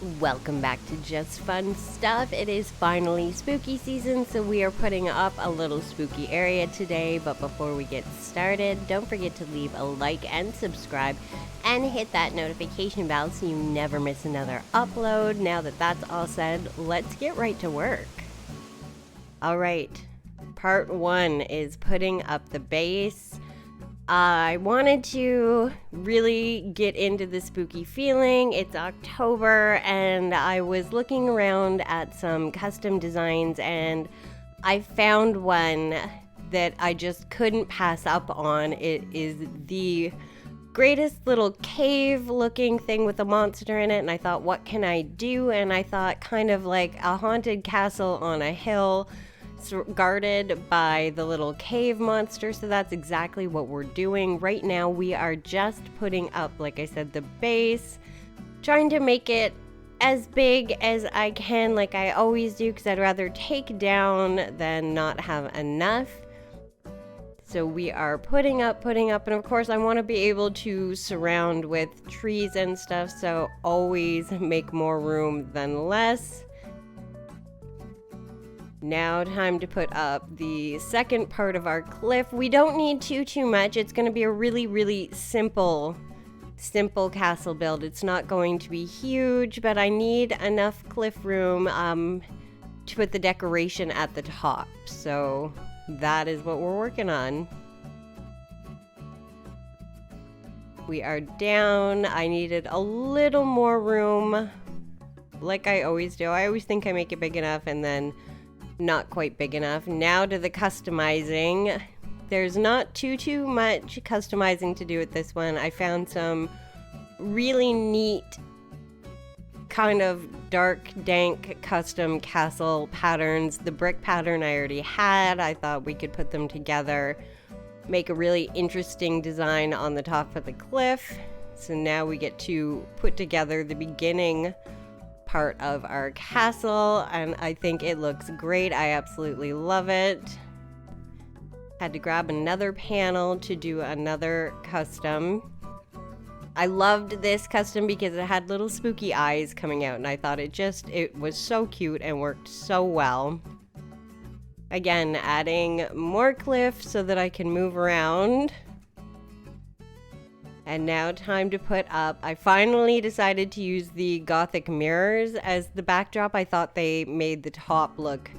Welcome back to Just Fun Stuff. It is finally spooky season, so we are putting up a little spooky area today. But before we get started, don't forget to leave a like and subscribe and hit that notification bell so you never miss another upload. Now that that's all said, let's get right to work. All right, part 1 is putting up the base. I wanted to really get into the spooky feeling. It's October and I was looking around at some custom designs and I found one that I just couldn't pass up on. It is the greatest little cave looking thing with a monster in it, and I thought, what can I do? And I thought kind of like a haunted castle on a hill guarded by the little cave monster. So that's exactly what we're doing right now. We are just putting up, like I said, the base, trying to make it as big as I can, like I always do, because I'd rather take down than not have enough. So we are putting up, and of course I want to be able to surround with trees and stuff, so always make more room than less. Now time to put up the second part of our cliff. We don't need too much. It's going to be a really simple castle build. It's not going to be huge, but I need enough cliff room to put the decoration at the top. So that is what we're working on. We are down. I needed a little more room, like I always do. I always think I make it big enough and then not quite big enough. Now to the customizing. There's not too much customizing to do with this one. I found some really neat kind of dark, dank custom castle patterns. The brick pattern I already had. I thought we could put them together, make a really interesting design on the top of the cliff. So now we get to put together the beginning part of our castle, and I think it looks great. I absolutely love it. Had to grab another panel to do another custom. I loved this custom because it had little spooky eyes coming out, and I thought it was so cute and worked so well. Again, adding more cliff so that I can move around. And now time to put up, I finally decided to use the Gothic mirrors as the backdrop. I thought they made the top look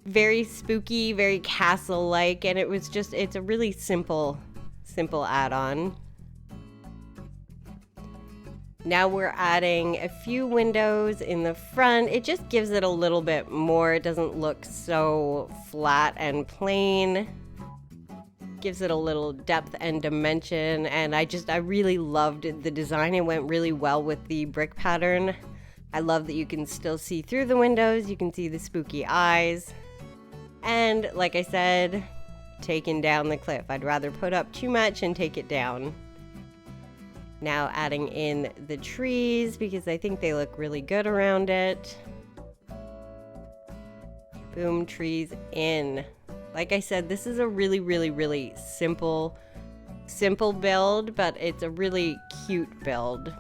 very spooky, very castle-like, and it's a really simple add-on. Now we're adding a few windows in the front. It just gives it a little bit more. It doesn't look so flat and plain. Gives it a little depth and dimension, and I really loved the design. It went really well with the brick pattern. I love that you can still see through the windows. You can see the spooky eyes. And like I said, taking down the cliff. I'd rather put up too much and take it down. Now adding in the trees because I think they look really good around it. Boom, trees in. Like I said, this is a really simple build, but it's a really cute build.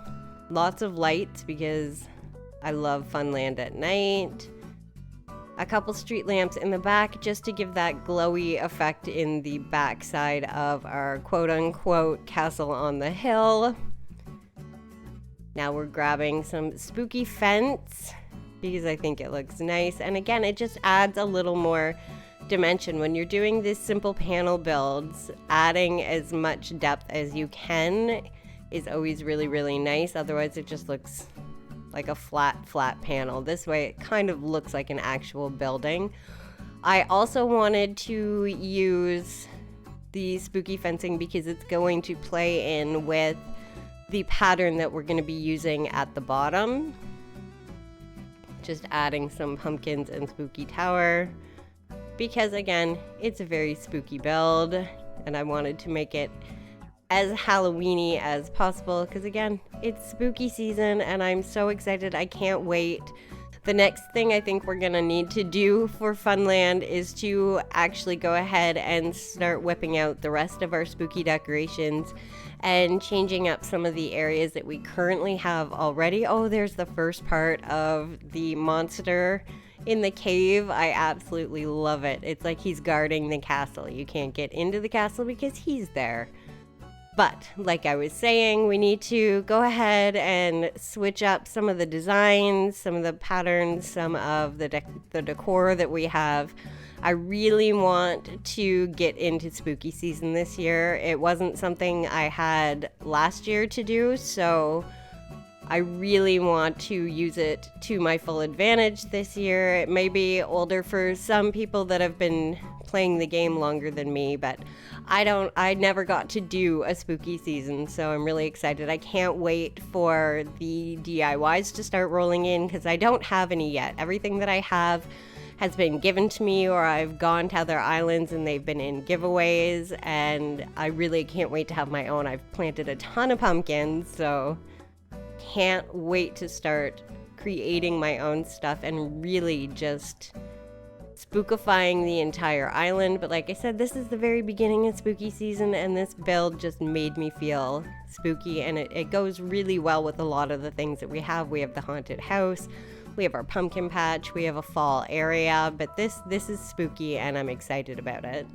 Lots of lights because I love Funland at night. A couple street lamps in the back just to give that glowy effect in the backside of our quote-unquote castle on the hill. Now we're grabbing some spooky fence because I think it looks nice. And again, it just adds a little more dimension when you're doing these simple panel builds. Adding as much depth as you can is always really nice. Otherwise it just looks like a flat panel. This way it kind of looks like an actual building. I also wanted to use the spooky fencing because it's going to play in with the pattern that we're going to be using at the bottom. Just adding some pumpkins and spooky tower. Because again, it's a very spooky build and I wanted to make it as Halloween-y as possible because again, it's spooky season and I'm so excited. I can't wait. The next thing I think we're gonna need to do for Funland is to actually go ahead and start whipping out the rest of our spooky decorations and changing up some of the areas that we currently have already. Oh, there's the first part of the monster in the cave. I absolutely love it. It's like he's guarding the castle. You can't get into the castle because he's there. But like I was saying, we need to go ahead and switch up some of the designs, some of the patterns, some of the decor that we have. I really want to get into spooky season this year. It wasn't something I had last year to do, so I really want to use it to my full advantage this year. It may be older for some people that have been playing the game longer than me, but I never got to do a spooky season, so I'm really excited. I can't wait for the DIYs to start rolling in because I don't have any yet. Everything that I have has been given to me, or I've gone to other islands and they've been in giveaways, and I really can't wait to have my own. I've planted a ton of pumpkins, so can't wait to start creating my own stuff and really just spookifying the entire island. But like I said, this is the very beginning of spooky season, and this build just made me feel spooky, and it goes really well with a lot of the things that we have. We have the haunted house, we have our pumpkin patch, we have a fall area, but this is spooky and I'm excited about it.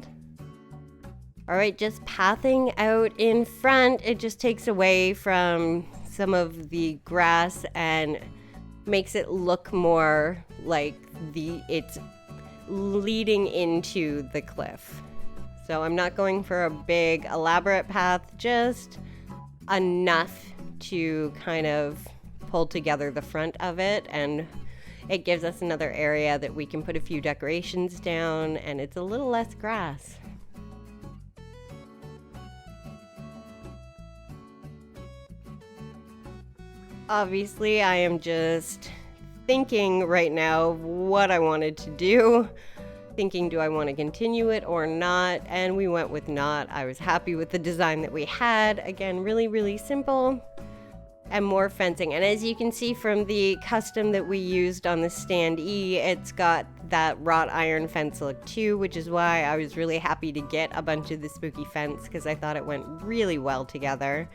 All right, just pathing out in front, it just takes away from some of the grass and makes it look more like it's leading into the cliff. So I'm not going for a big elaborate path, just enough to kind of pull together the front of it, and it gives us another area that we can put a few decorations down, and it's a little less grass. Obviously, I am just thinking right now what I wanted to do. Thinking, do I want to continue it or not? And we went with not. I was happy with the design that we had. Again, really, really simple and more fencing. And as you can see from the custom that we used on the stand E, it's got that wrought iron fence look too, which is why I was really happy to get a bunch of the spooky fence because I thought it went really well together.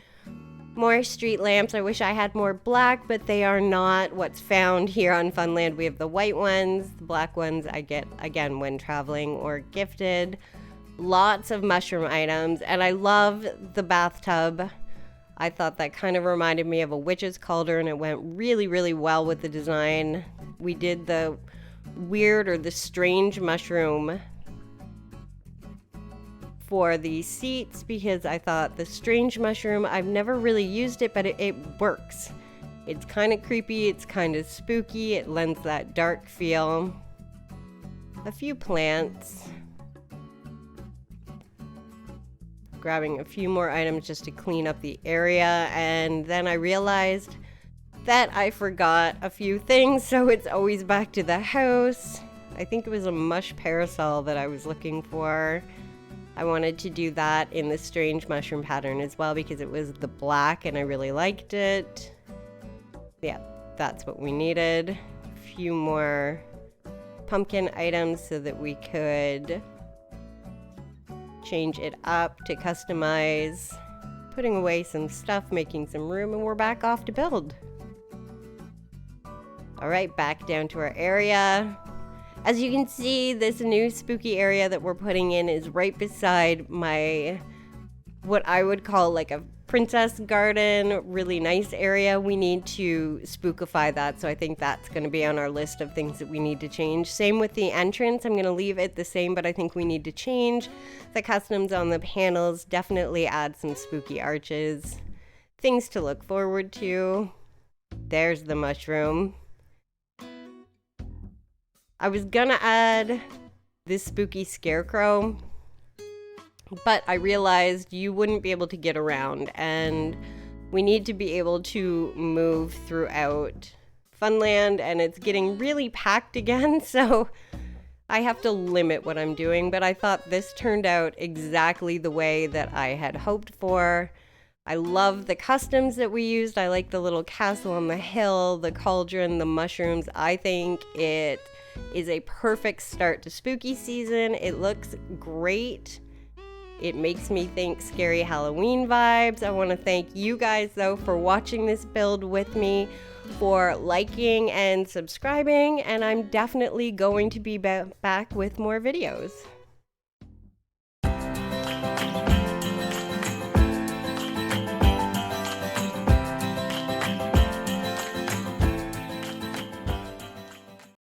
More street lamps. I wish I had more black, but they are not what's found here on Funland. We have the white ones. The black ones I get, again, when traveling or gifted. Lots of mushroom items, and I love the bathtub. I thought that kind of reminded me of a witch's cauldron. It went really, really well with the design. We did the weird or the strange mushroom for the seats because I thought the strange mushroom, I've never really used it, but it works. It's kind of creepy, it's kind of spooky, it lends that dark feel. A few plants. Grabbing a few more items just to clean up the area, and then I realized that I forgot a few things, so it's always back to the house. I think it was a mush parasol that I was looking for. I wanted to do that in the strange mushroom pattern as well because it was the black and I really liked it. Yeah, that's what we needed. A few more pumpkin items so that we could change it up to customize, putting away some stuff, making some room, and we're back off to build. All right, back down to our area. As you can see, this new spooky area that we're putting in is right beside my, what I would call like a princess garden, really nice area. We need to spookify that, so I think that's going to be on our list of things that we need to change. Same with the entrance. I'm going to leave it the same, but I think we need to change the customs on the panels. Definitely add some spooky arches. Things to look forward to. There's the mushroom. I was gonna add this spooky scarecrow, but I realized you wouldn't be able to get around, and we need to be able to move throughout Funland, and it's getting really packed again, so I have to limit what I'm doing, but I thought this turned out exactly the way that I had hoped for. I love the customs that we used. I like the little castle on the hill, the cauldron, the mushrooms. I think it is a perfect start to spooky season. It looks great. It makes me think scary Halloween vibes. I want to thank you guys though for watching this build with me, for liking and subscribing, and I'm definitely going to be back with more videos.